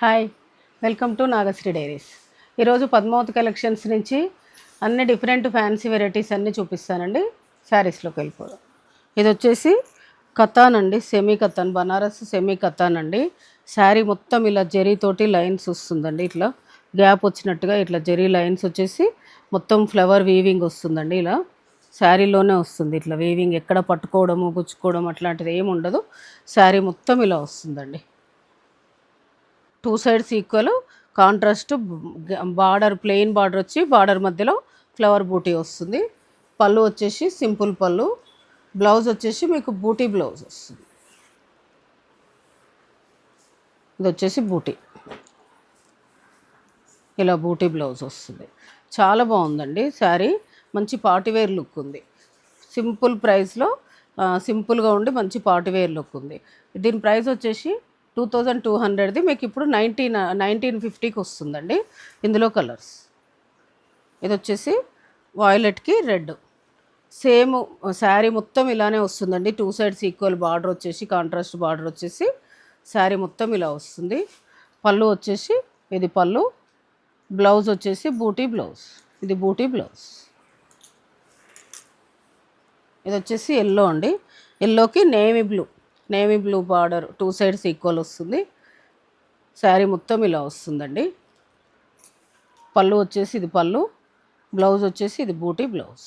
Hi, welcome to Nagasri diaries. ఈరోజు Padmavati collections నుంచి అన్ని డిఫరెంట్ ఫ్యాన్సీ వెరైటీస్ అన్నీ చూపిస్తానండి. శారీస్లోకి వెళ్ళిపోదాం. ఇది వచ్చేసి కతాన్ అండి, సెమీ కతాన్, బనారస్ సెమీ కతాన్ అండి. శారీ మొత్తం ఇలా జరీతోటి లైన్స్ వస్తుందండి, ఇట్లా గ్యాప్ వచ్చినట్టుగా ఇట్లా జరీ లైన్స్ వచ్చేసి మొత్తం ఫ్లవర్ వీవింగ్ వస్తుందండి. ఇలా శారీలోనే వస్తుంది ఇట్లా వీవింగ్, ఎక్కడ పట్టుకోవడము గుచ్చుకోవడం అట్లాంటిది ఏమి ఉండదు. శారీ మొత్తం ఇలా వస్తుందండి. Two sides equal contrast border, plain border వచ్చి బార్డర్ మధ్యలో ఫ్లవర్ బూటీ వస్తుంది. పళ్ళు వచ్చేసి సింపుల్ పళ్ళు, బ్లౌజ్ వచ్చేసి మీకు బూటీ బ్లౌజ్ వస్తుంది. ఇది వచ్చేసి బూటీ, ఇలా బూటీ బ్లౌజ్ వస్తుంది. చాలా బాగుందండి శారీ, మంచి పార్టీవేర్ లుక్ ఉంది. సింపుల్ ప్రైస్లో సింపుల్గా ఉండి మంచి పార్టీవేర్ లుక్ ఉంది. దీని ప్రైస్ వచ్చేసి 2200ది మీకు ఇప్పుడు 1950కి వస్తుందండి. ఇందులో కలర్స్, ఇది వచ్చేసి వాయిలెట్కి రెడ్, సేమ్ శారీ మొత్తం ఇలానే వస్తుందండి. టూ సైడ్స్ ఈక్వల్ బార్డర్ వచ్చేసి కాంట్రాస్ట్ బార్డర్ వచ్చేసి శారీ మొత్తం ఇలా వస్తుంది. పళ్ళు వచ్చేసి ఇది పళ్ళు, బ్లౌజ్ వచ్చేసి బూటీ బ్లౌజ్, ఇది బూటీ బ్లౌజ్. ఇది వచ్చేసి ఎల్లో అండి, ఎల్లోకి navy blue border two sides equal వస్తుంది. శారీ మొత్తం ఇలా వస్తుందండి. పళ్ళు వచ్చేసి ఇది పళ్ళు, బ్లౌజ్ వచ్చేసి ఇది బూటీ బ్లౌజ్.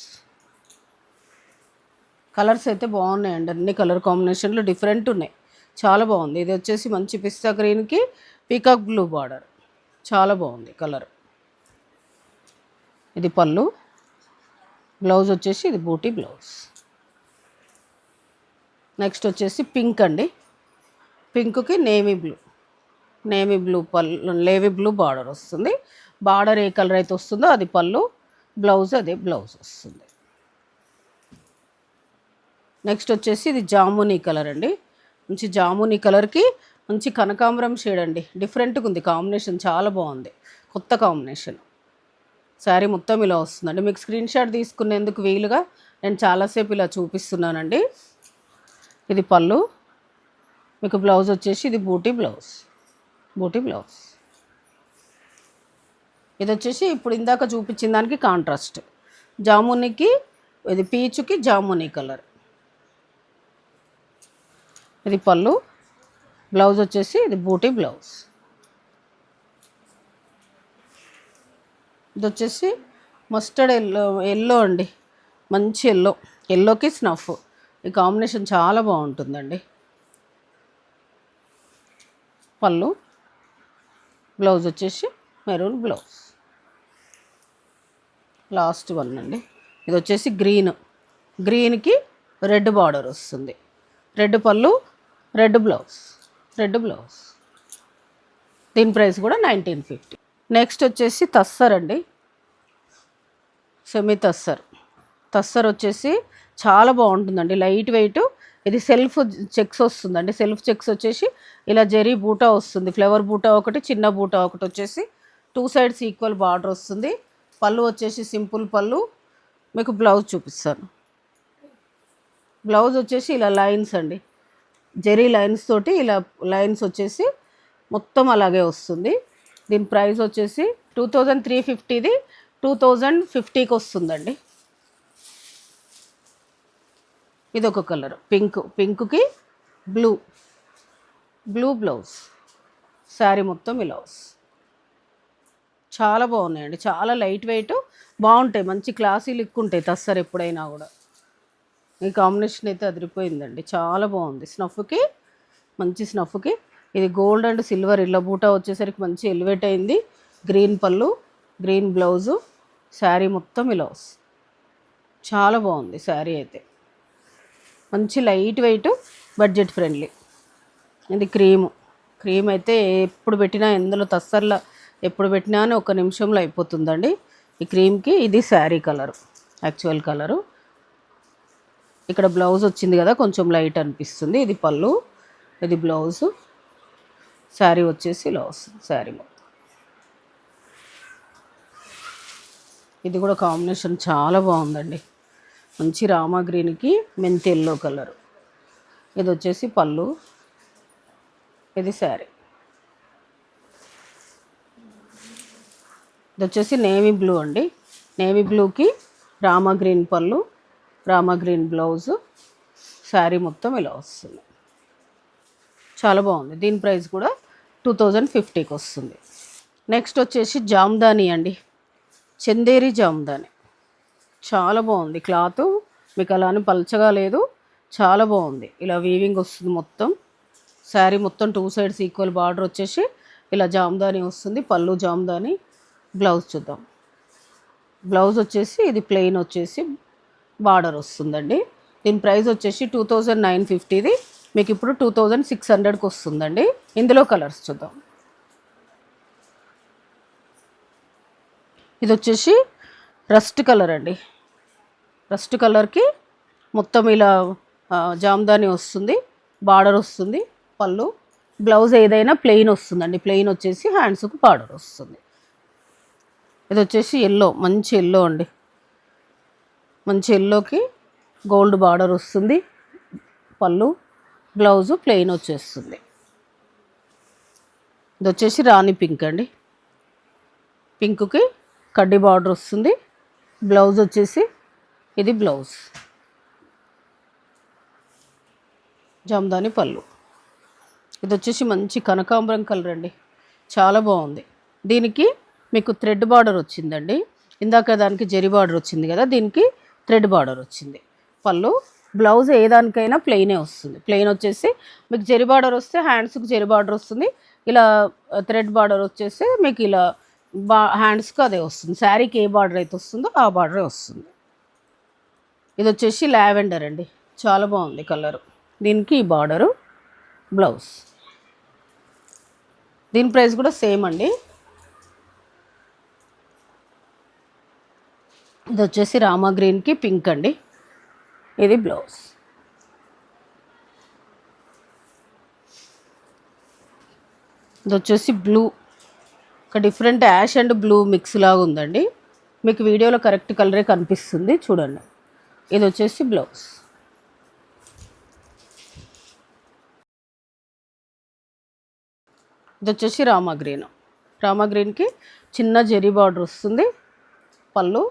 కలర్స్ అయితే బాగున్నాయండి, అన్ని కలర్ కాంబినేషన్లు డిఫరెంట్ ఉన్నాయి, చాలా బాగుంది. ఇది వచ్చేసి మంచి పిస్తా గ్రీన్కి పీకాక్ బ్లూ బార్డర్, చాలా బాగుంది కలర్. ఇది పళ్ళు, బ్లౌజ్ వచ్చేసి ఇది బూటీ బ్లౌజ్. నెక్స్ట్ వచ్చేసి పింక్ అండి, పింక్కి నేవీ బ్లూ బార్డర్ వస్తుంది. బార్డర్ ఏ కలర్ అయితే వస్తుందో అది పళ్ళు, బ్లౌజ్ అదే బ్లౌజ్ వస్తుంది. నెక్స్ట్ వచ్చేసి ఇది జామునీ కలర్ అండి, మంచి జామునీ కలర్కి మంచి కనకాంబరం షేడ్ అండి, డిఫరెంట్గా ఉంది కాంబినేషన్, చాలా బాగుంది, కొత్త కాంబినేషన్. శారీ మొత్తం ఇలా వస్తుందండి. మీకు స్క్రీన్ షాట్ తీసుకునేందుకు వీలుగా నేను చాలాసేపు ఇలా చూపిస్తున్నానండి. ఇది పళ్ళు, మీకు బ్లౌజ్ వచ్చేసి ఇది బూటీ బ్లౌజ్. ఇది వచ్చేసి ఇప్పుడు ఇందాక చూపించిన దానికి కాంట్రాస్ట్, జామునీకి ఇది పీచుకి జామునీ కలర్. ఇది పళ్ళు, బ్లౌజ్ వచ్చేసి ఇది బూటీ బ్లౌజ్. ఇది వచ్చేసి మస్టర్డ్ ఎల్లో అండి, మంచి ఎల్లోకి స్నఫ్, ఈ కాంబినేషన్ చాలా బాగుంటుందండి. పళ్ళు, బ్లౌజ్ వచ్చేసి మెరూన్ బ్లౌజ్. లాస్ట్ వన్ అండి, ఇది వచ్చేసి గ్రీన్కి రెడ్ బార్డర్ వస్తుంది. రెడ్ పళ్ళు, రెడ్ బ్లౌజ్. దీని ప్రైస్ కూడా 1950. నెక్స్ట్ వచ్చేసి తస్సర్ అండి, సెమీ తస్సర్ వచ్చేసి చాలా బాగుంటుందండి, లైట్ వెయిట్. ఇది సెల్ఫ్ చెక్స్ వస్తుందండి, సెల్ఫ్ చెక్స్ వచ్చేసి ఇలా జరీ బూటా వస్తుంది, ఫ్లవర్ బూటా ఒకటి, చిన్న బూటా ఒకటి వచ్చేసి టూ సైడ్స్ ఈక్వల్ బార్డర్ వస్తుంది. పళ్ళు వచ్చేసి సింపుల్ పళ్ళు, మీకు బ్లౌజ్ చూపిస్తాను. బ్లౌజ్ వచ్చేసి ఇలా లైన్స్ అండి, జరీ లైన్స్ తోటి ఇలా లైన్స్ వచ్చేసి మొత్తం అలాగే వస్తుంది. దీని ప్రైస్ వచ్చేసి 2350ది 2050కి వస్తుందండి. ఇది ఒక కలర్ పింక్కి బ్లూ బ్లౌజ్. శారీ మొత్తం ఇలా వస్తుంది, చాలా బాగున్నాయండి, చాలా లైట్ వెయిట్, బాగుంటాయి, మంచి క్లాసీ లుక్ ఉంటాయి తస్సర్ ఎప్పుడైనా కూడా. ఈ కాంబినేషన్ అయితే అదిరిపోయిందండి, చాలా బాగుంది. మంచి స్నఫ్కి ఇది గోల్డ్ అండ్ సిల్వర్ ఇళ్ళ బూటా వచ్చేసరికి మంచి ఎలివేట్ అయింది. గ్రీన్ పళ్ళు, గ్రీన్ బ్లౌజు, శారీ మొత్తం ఇలా వస్తుంది, చాలా బాగుంది శారీ అయితే. మంచి లైట్ వెయిట్, బడ్జెట్ ఫ్రెండ్లీ. ఇది క్రీమ్ అయితే ఎప్పుడు పెట్టినా, ఎందులో తస్సర్లో ఎప్పుడు పెట్టినా అని 1 నిమిషంలో అయిపోతుందండి. ఈ క్రీమ్కి ఇది శారీ కలరు, యాక్చువల్ కలరు. ఇక్కడ బ్లౌజ్ వచ్చింది కదా, కొంచెం లైట్ అనిపిస్తుంది. ఇది పళ్ళు, ఇది బ్లౌజు, శారీ వచ్చేసి ఇలా వస్తుంది. శారీ మొత్తం ఇది కూడా కాంబినేషన్ చాలా బాగుందండి, మంచి రామా గ్రీన్కి మెంతి ఎల్లో కలరు. ఇది వచ్చేసి పళ్ళు, ఇది శారీ. ఇది వచ్చేసి నేవీ బ్లూ అండి. నేవీ బ్లూకి రామా గ్రీన్ పళ్ళు, రామా గ్రీన్ బ్లౌజు, శారీ మొత్తం ఇలా వస్తుంది. చాలా బాగుంది. దీని ప్రైస్ కూడా 2050కి వస్తుంది. నెక్స్ట్ వచ్చేసి జామ్దాని అండి, చందేరి జామ్దాని. చాలా బాగుంది క్లాత్, మీకు అలానే పల్చగా లేదు, చాలా బాగుంది. ఇలా వీవింగ్ వస్తుంది మొత్తం. శారీ మొత్తం 2 సైడ్స్ ఈక్వల్ బార్డర్ వచ్చేసి ఇలా జామ్దాని వస్తుంది. పళ్ళు జామ్దాని. బ్లౌజ్ చూద్దాం. బ్లౌజ్ వచ్చేసి ఇది ప్లెయిన్ వచ్చేసి బార్డర్ వస్తుందండి. దీని ప్రైస్ వచ్చేసి 2950, మీకు ఇప్పుడు 2600కి వస్తుందండి. ఇందులో కలర్స్ చూద్దాం. ఇది వచ్చేసి రస్ట్ కలర్ అండి. రస్ట్ కలర్కి మొత్తం ఇలా జామ్దాని వస్తుంది, బార్డర్ వస్తుంది, పళ్ళు. బ్లౌజ్ ఏదైనా ప్లెయిన్ వస్తుందండి. ప్లెయిన్ వచ్చేసి హ్యాండ్స్కు బార్డర్ వస్తుంది. ఇది వచ్చేసి ఎల్లో, మంచి ఎల్లో అండి. మంచి ఎల్లోకి గోల్డ్ బార్డర్ వస్తుంది, పళ్ళు. బ్లౌజు ప్లెయిన్ వచ్చేస్తుంది. ఇది వచ్చేసి రాణి పింక్ అండి. పింక్కి కడ్డీ బార్డర్ వస్తుంది. బ్లౌజ్ వచ్చేసి ఇది బ్లౌజ్, జామ్దాని పళ్ళు. ఇది వచ్చేసి మంచి కనకాంబరం కలర్ అండి, చాలా బాగుంది. దీనికి మీకు థ్రెడ్ బార్డర్ వచ్చిందండి. ఇందాక దానికి జరీ బార్డర్ వచ్చింది కదా, దీనికి థ్రెడ్ బార్డర్ వచ్చింది. పళ్ళు. బ్లౌజ్ ఏ దానికైనా ప్లెయినే వస్తుంది. ప్లెయిన్ వచ్చేసి మీకు జరీ బార్డర్ వస్తే హ్యాండ్స్కి జరీ బార్డర్ వస్తుంది. ఇలా థ్రెడ్ బార్డర్ వచ్చేసి మీకు ఇలా హ్యాండ్స్కి అదే వస్తుంది. శారీకి ఏ బార్డర్ అయితే వస్తుందో ఆ బార్డరే వస్తుంది. ఇది వచ్చేసి లావెండర్ అండి, చాలా బాగుంది కలరు. దీనికి ఈ బార్డరు, బ్లౌజ్. దీని ప్రైస్ కూడా సేమ్ అండి. ఇది వచ్చేసి రామా గ్రీన్కి పింక్ అండి, ఇది బ్లౌజ్. ఇది వచ్చేసి బ్లూ, ఒక different ash and blue mix లాగా ఉందండి. మీకు వీడియోలో కరెక్ట్ కలరే కనిపిస్తుంది చూడండి. ఇది వచ్చేసి బ్లౌజ్. ఇది వచ్చేసి రామా గ్రీన్. రామా గ్రీన్కి చిన్న జెరీ బార్డర్ వస్తుంది, పళ్ళు.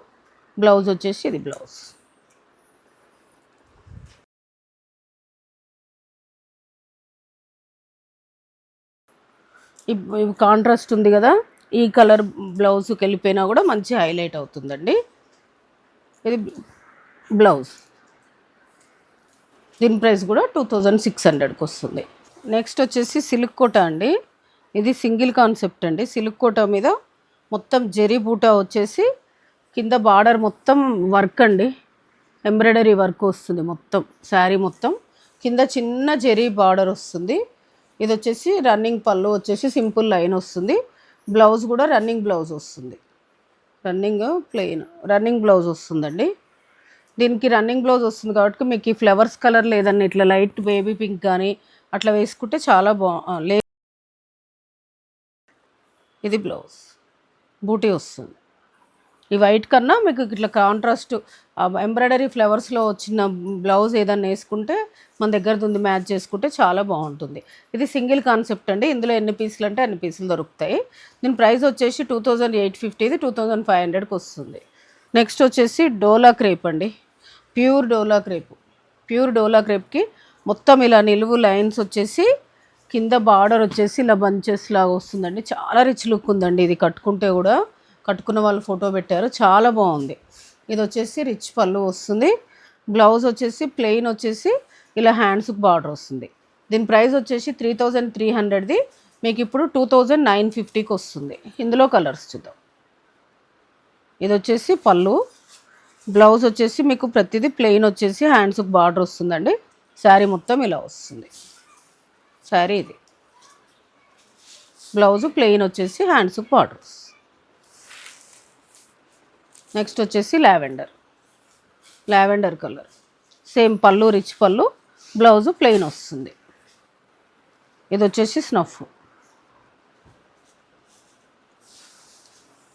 బ్లౌజ్ వచ్చేసి ఇది బ్లౌజ్. కాంట్రాస్ట్ ఉంది కదా, ఈ కలర్ బ్లౌజ్కి వెళ్ళిపోయినా కూడా మంచి హైలైట్ అవుతుందండి. ఇది బ్లౌజ్. దీని ప్రైస్ కూడా 2600కి వస్తుంది. నెక్స్ట్ వచ్చేసి సిల్క్ కోట అండి. ఇది సింగిల్ కాన్సెప్ట్ అండి. సిల్క్ కోట మీద మొత్తం జరీ బూటా వచ్చేసి కింద బార్డర్ మొత్తం వర్క్ అండి, ఎంబ్రాయిడరీ వర్క్ వస్తుంది మొత్తం. శారీ మొత్తం కింద చిన్న జరీ బార్డర్ వస్తుంది. ఇది వచ్చేసి రన్నింగ్ పళ్ళు వచ్చేసి సింపుల్ లైన్ వస్తుంది. బ్లౌజ్ కూడా రన్నింగ్ బ్లౌజ్ వస్తుంది, రన్నింగ్ ప్లెయిన్ రన్నింగ్ బ్లౌజ్ వస్తుందండి. దీనికి రన్నింగ్ బ్లౌజ్ వస్తుంది కాబట్టి మీకు ఈ ఫ్లవర్స్ కలర్ లేదని ఇట్లా లైట్ బేబీ పింక్ కానీ అట్లా వేసుకుంటే చాలా ఇది బ్లౌజ్, బూటీ వస్తుంది. ఈ వైట్ కన్నా మీకు ఇట్లా కాంట్రాస్ట్ ఎంబ్రాయిడరీ ఫ్లవర్స్లో వచ్చిన బ్లౌజ్ ఏదన్నా వేసుకుంటే మన దగ్గర ఉంది మ్యాచ్ చేసుకుంటే చాలా బాగుంటుంది. ఇది సింగిల్ కాన్సెప్ట్ అండి. ఇందులో ఎన్ని పీసులు అంటే అన్ని పీసులు దొరుకుతాయి. దీని ప్రైస్ వచ్చేసి 2850, ఇది 2500కి వస్తుంది. నెక్స్ట్ వచ్చేసి డోలా క్రేప్ అండి, ప్యూర్ డోలా క్రేప్. ప్యూర్ డోలా క్రేప్కి మొత్తం ఇలా నిలువు లైన్స్ వచ్చేసి కింద బార్డర్ వచ్చేసి ఇలా బంచెస్ లాగా వస్తుందండి. చాలా రిచ్ లుక్ ఉందండి. ఇది కట్టుకుంటే కూడా, కట్టుకున్న వాళ్ళు ఫోటో పెట్టారు, చాలా బాగుంది. ఇది వచ్చేసి రిచ్ పళ్ళు వస్తుంది. బ్లౌజ్ వచ్చేసి ప్లెయిన్ వచ్చేసి ఇలా హ్యాండ్స్కి బార్డర్ వస్తుంది. దీని ప్రైస్ వచ్చేసి 3300ది, మీకు ఇప్పుడు 2950కి వస్తుంది. ఇందులో కలర్స్ చూద్దాం. ఇది వచ్చేసి పళ్ళు. బ్లౌజ్ వచ్చేసి మీకు ప్రతిదీ ప్లెయిన్ వచ్చేసి హ్యాండ్స్కి బార్డర్ వస్తుందండి. శారీ మొత్తం ఇలా వస్తుంది. శారీ ఇది. బ్లౌజ్ ప్లెయిన్ వచ్చేసి హ్యాండ్స్కి బార్డర్. నెక్స్ట్ వచ్చేసి లావెండర్ కలర్. సేమ్ పళ్ళు రిచ్ పళ్ళు, బ్లౌజు ప్లెయిన్ వస్తుంది. ఇది వచ్చేసి snuff,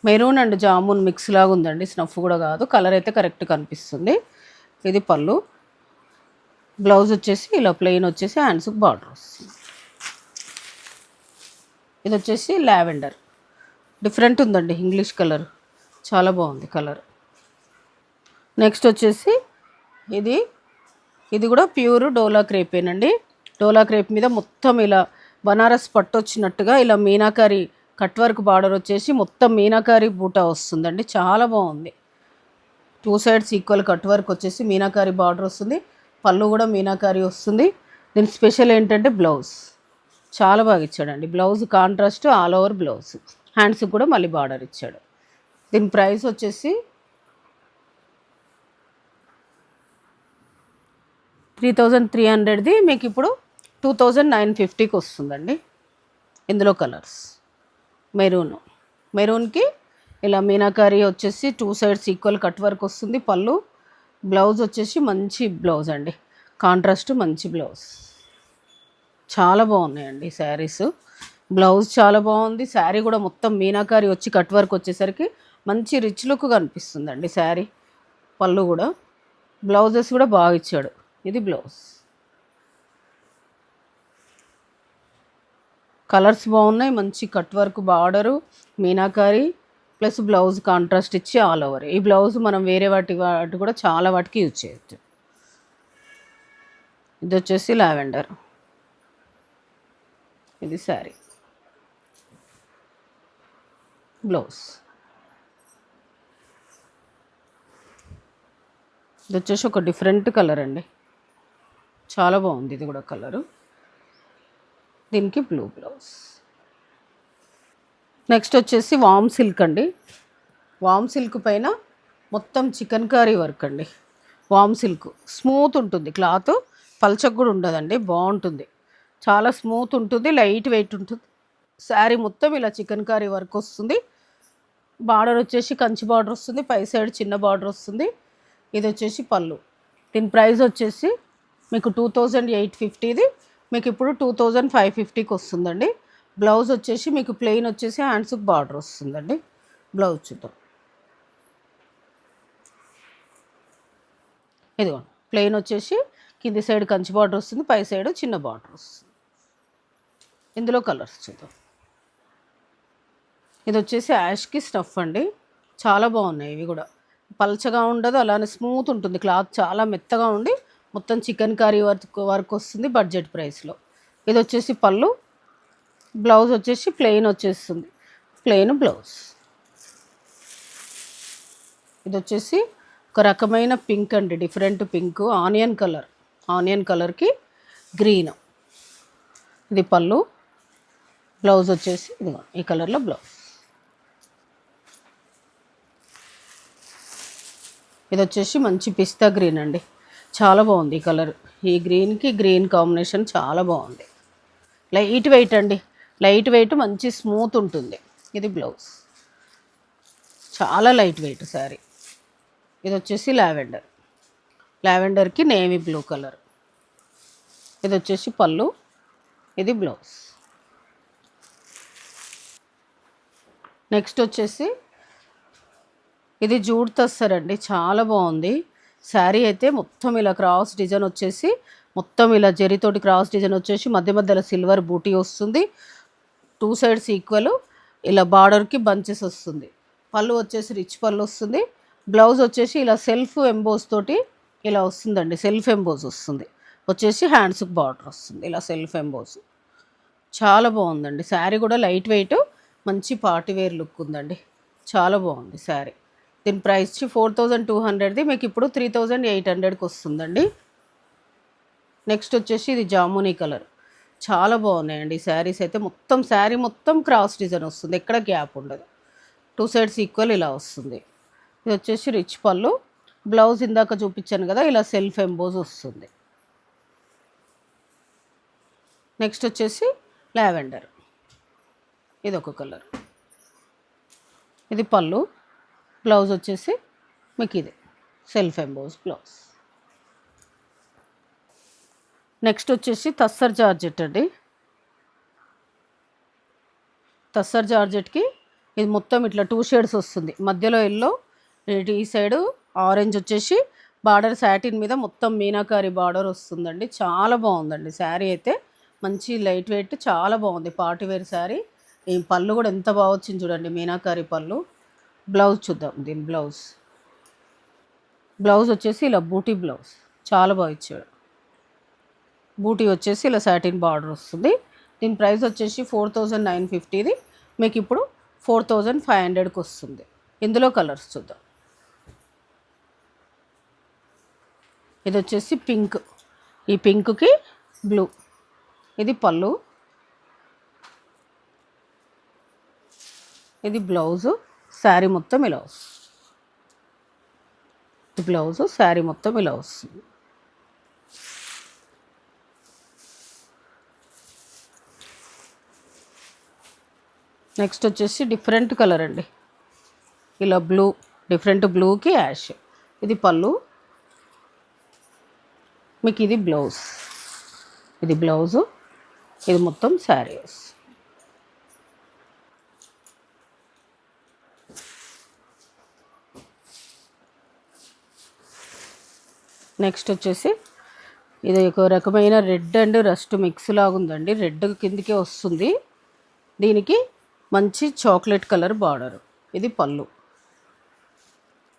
maroon and jamun mix లాగా ఉందండి. స్నఫ్ కూడా కాదు, కలర్ అయితే కరెక్ట్ కనిపిస్తుంది. ఇది పళ్ళు. బ్లౌజ్ వచ్చేసి ఇలా ప్లెయిన్ వచ్చేసి హ్యాండ్స్కి బార్డర్ వస్తుంది. ఇది వచ్చేసి లావెండర్. డిఫరెంట్ ఉందండి, ఇంగ్లీష్ కలర్ చాలా బాగుంది కలర్. నెక్స్ట్ వచ్చేసి ఇది ఇది కూడా ప్యూర్ డోలా క్రేపేనండి. డోలా క్రేప్ మీద మొత్తం ఇలా బనారస్ పట్టు వచ్చినట్టుగా ఇలా మీనాకారి కట్ వర్క్ బార్డర్ వచ్చేసి మొత్తం మీనాకారి బూటా వస్తుందండి, చాలా బాగుంది. 2 సైడ్స్ ఈక్వల్ కట్ వర్క్ వచ్చేసి మీనాకారి బార్డర్ వస్తుంది, పళ్ళు కూడా మీనాకారి వస్తుంది. దీని స్పెషల్ ఏంటంటే బ్లౌజ్ చాలా బాగా ఇచ్చాడండి. Blouse contrast all over blouse, హ్యాండ్స్కి కూడా మళ్ళీ బార్డర్ ఇచ్చాడు. దీని ప్రైస్ వచ్చేసి 3300ది మీకు ఇప్పుడు 2950కి వస్తుందండి. ఇందులో కలర్స్ మెరూన్కి ఇలా మీనాకారి వచ్చేసి 2 సైడ్స్ ఈక్వల్ కట్ వర్క్ వస్తుంది, పళ్ళు. బ్లౌజ్ వచ్చేసి మంచి బ్లౌజ్ అండి, కాంట్రాస్ట్ మంచి బ్లౌజ్. చాలా బాగున్నాయండి శారీస్. బ్లౌజ్ చాలా బాగుంది, శారీ కూడా మొత్తం మీనాకారి వచ్చి కట్ వర్క్ వచ్చేసరికి మంచి రిచ్ లుక్ కనిపిస్తుందండి శారీ. పళ్ళు కూడా బ్లౌజెస్ కూడా బాగా ఇచ్చాడు. ఇది బ్లౌజ్, కలర్స్ బాగున్నాయి, మంచి cut work border meenakari plus blouse contrast ఇచ్చి ఆల్ ఓవర్. ఈ బ్లౌజ్ మనం వేరే వాటి కూడా చాలా వాటికి యూజ్ చేయొచ్చు. ఇది వచ్చేసి లావెండర్, ఇది శారీ, బ్లౌజ్. ఇది వచ్చేసి ఒక డిఫరెంట్ కలర్ అండి, చాలా బాగుంది ఇది కూడా కలరు. దీనికి బ్లూ బ్లౌజ్. నెక్స్ట్ వచ్చేసి వామ్ సిల్క్ అండి. వామ్ సిల్క్ పైన మొత్తం చికెన్ కర్రీ వర్క్ అండి. వామ్ సిల్క్ స్మూత్ ఉంటుంది, క్లాత్ పల్చగా కూడా ఉండదండి, బాగుంటుంది, చాలా స్మూత్ ఉంటుంది, లైట్ వెయిట్ ఉంటుంది. శారీ మొత్తం ఇలా చికెన్ కర్రీ వర్క్ వస్తుంది. బార్డర్ వచ్చేసి కంచి బార్డర్ వస్తుంది, పై సైడ్ చిన్న బార్డర్ వస్తుంది. ఇది వచ్చేసి పళ్ళు. దీని ప్రైస్ వచ్చేసి మీకు 2850ది మీకు ఇప్పుడు 2550కి వస్తుందండి. బ్లౌజ్ వచ్చేసి మీకు ప్లెయిన్ వచ్చేసి హ్యాండ్స్కి బార్డర్ వస్తుందండి. బ్లౌజ్ చూద్దాం, ఇదిగో ప్లెయిన్ వచ్చేసి కింది సైడ్ కంచి బార్డర్ వస్తుంది, పై సైడ్ చిన్న బార్డర్ వస్తుంది. ఇందులో కలర్స్ చూద్దాం. ఇది వచ్చేసి యాష్కి స్టఫ్ అండి, చాలా బాగున్నాయి ఇవి కూడా. పల్చగా ఉండదు, అలానే స్మూత్ ఉంటుంది, క్లాత్ చాలా మెత్తగా ఉండి మొత్తం చికెన్ కర్రీ వర్క్ వస్తుంది బడ్జెట్ ప్రైస్లో. ఇది వచ్చేసి పళ్ళు. బ్లౌజ్ వచ్చేసి ప్లెయిన్ వచ్చేస్తుంది, ప్లెయిన్ బ్లౌజ్. ఇది వచ్చేసి ఒక రకమైన పింక్ అండి, డిఫరెంట్ పింక్, ఆనియన్ కలర్కి గ్రీన్. ఇది పళ్ళు. బ్లౌజ్ వచ్చేసి ఇదిగో ఈ కలర్లో బ్లౌజ్. ఇది వచ్చేసి మంచి పిస్తా గ్రీన్ అండి, చాలా బాగుంది ఈ కలర్. ఈ గ్రీన్కి గ్రీన్ కాంబినేషన్ చాలా బాగుంది. లైట్ వెయిట్ అండి, లైట్ వెయిట్ మంచి స్మూత్ ఉంటుంది. ఇది బ్లౌజ్, చాలా లైట్ వెయిట్ శారీ. ఇది వచ్చేసి లావెండర్కి నేవీ బ్లూ కలర్. ఇది వచ్చేసి పళ్ళు, ఇది బ్లౌజ్. నెక్స్ట్ వచ్చేసి ఇది జూట్ తస్సర్ అండి, చాలా బాగుంది శారీ. అయితే మొత్తం ఇలా క్రాస్ డిజైన్ వచ్చేసి మొత్తం ఇలా జరీతోటి క్రాస్ డిజైన్ వచ్చేసి మధ్య మధ్యలో సిల్వర్ బూటీ వస్తుంది, 2 సైడ్స్ ఈక్వల్ ఇలా బార్డర్కి బంచెస్ వస్తుంది. పళ్ళు వచ్చేసి రిచ్ పళ్ళు వస్తుంది. బ్లౌజ్ వచ్చేసి ఇలా సెల్ఫ్ ఎంబోస్ తోటి ఇలా వస్తుందండి, సెల్ఫ్ ఎంబోస్ వస్తుంది వచ్చేసి హ్యాండ్స్కి బార్డర్ వస్తుంది ఇలా సెల్ఫ్ ఎంబోస్. చాలా బాగుందండి శారీ కూడా, లైట్ వెయిట్ మంచి పార్టీ వేర్ లుక్ ఉందండి, చాలా బాగుంది శారీ. దీని ప్రైస్ 4200ది మీకు ఇప్పుడు 3800కి వస్తుందండి. నెక్స్ట్ వచ్చేసి ఇది జామునీ కలర్, చాలా బాగున్నాయండి ఈ శారీస్ అయితే. మొత్తం శారీ మొత్తం క్రాస్ డిజైన్ వస్తుంది, ఎక్కడ గ్యాప్ ఉండదు, 2 సైడ్స్ ఈక్వల్ ఇలా వస్తుంది. ఇది వచ్చేసి రిచ్ పళ్ళు. బ్లౌజ్ ఇందాక చూపించాను కదా, ఇలా సెల్ఫ్ ఎంబోజ్ వస్తుంది. నెక్స్ట్ వచ్చేసి లావెండర్, ఇది ఒక కలర్. ఇది పళ్ళు. బ్లౌజ్ వచ్చేసి మీకు ఇది సెల్ఫ్ ఎంబోజ్ బ్లౌజ్. నెక్స్ట్ వచ్చేసి తస్సర్ జార్జెట్ అండి. తస్సర్ జార్జెట్కి ఇది మొత్తం ఇట్లా 2 షేడ్స్ వస్తుంది, మధ్యలో ఎల్లో, ఈ సైడ్ ఆరెంజ్ వచ్చేసి బార్డర్ సాటిన్ మీద మొత్తం మీనాకారి బార్డర్ వస్తుందండి, చాలా బాగుందండి శారీ అయితే. మంచి లైట్ వెయిట్, చాలా బాగుంది పార్టీ వేర్ శారీ. ఈ పళ్ళు కూడా ఎంత బాగా వచ్చింది చూడండి, మీనాకారి పళ్ళు. బ్లౌజ్ చూద్దాం, దీని బ్లౌజ్ వచ్చేసి ఇలా బూటీ బ్లౌజ్, చాలా బాగా ఇచ్చాడు. బూటీ వచ్చేసి ఇలా సాటిన్ బార్డర్ వస్తుంది. దీని ప్రైస్ వచ్చేసి 4950, మీకు ఇప్పుడు 4500కి వస్తుంది. ఇందులో కలర్స్ చూద్దాం. ఇది వచ్చేసి పింక్, ఈ పింక్కి బ్లూ, ఇది పళ్ళు, ఇది బ్లౌజు. శారీ మొత్తం ఇలా వస్తుంది. ఇది బ్లౌజు, శారీ మొత్తం ఇలా వస్తుంది. నెక్స్ట్ వచ్చేసి డిఫరెంట్ కలర్ అండి, ఇలా బ్లూ, డిఫరెంట్ బ్లూకి యాష్. ఇది పళ్ళు, మీకు ఇది బ్లౌజ్, ఇది బ్లౌజు, ఇది మొత్తం శారీస్. నెక్స్ట్ వచ్చేసి ఇది ఒక రకమైన రెడ్ అండ్ రస్ట్ మిక్స్ లాగా ఉందండి, రెడ్ కిందికే వస్తుంది. దీనికి మంచి చాక్లెట్ కలర్ బార్డర్. ఇది పళ్ళు,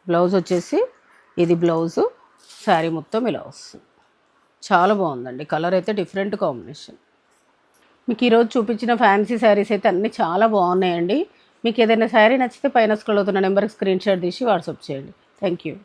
బ్లౌజ్ వచ్చేసి ఇది బ్లౌజు, శారీ మొత్తం ఇలా వస్తుంది. చాలా బాగుందండి, కలర్ అయితే డిఫరెంట్ కాంబినేషన్. మీకు ఈరోజు చూపించిన ఫ్యాన్సీ శారీస్ అయితే అన్నీ చాలా బాగున్నాయండి. మీకు ఏదైనా శారీ నచ్చితే పైన స్క్రోల్ అవుతున్న నెంబర్కి స్క్రీన్ షాట్ తీసి వాట్సాప్ చేయండి. Thank you.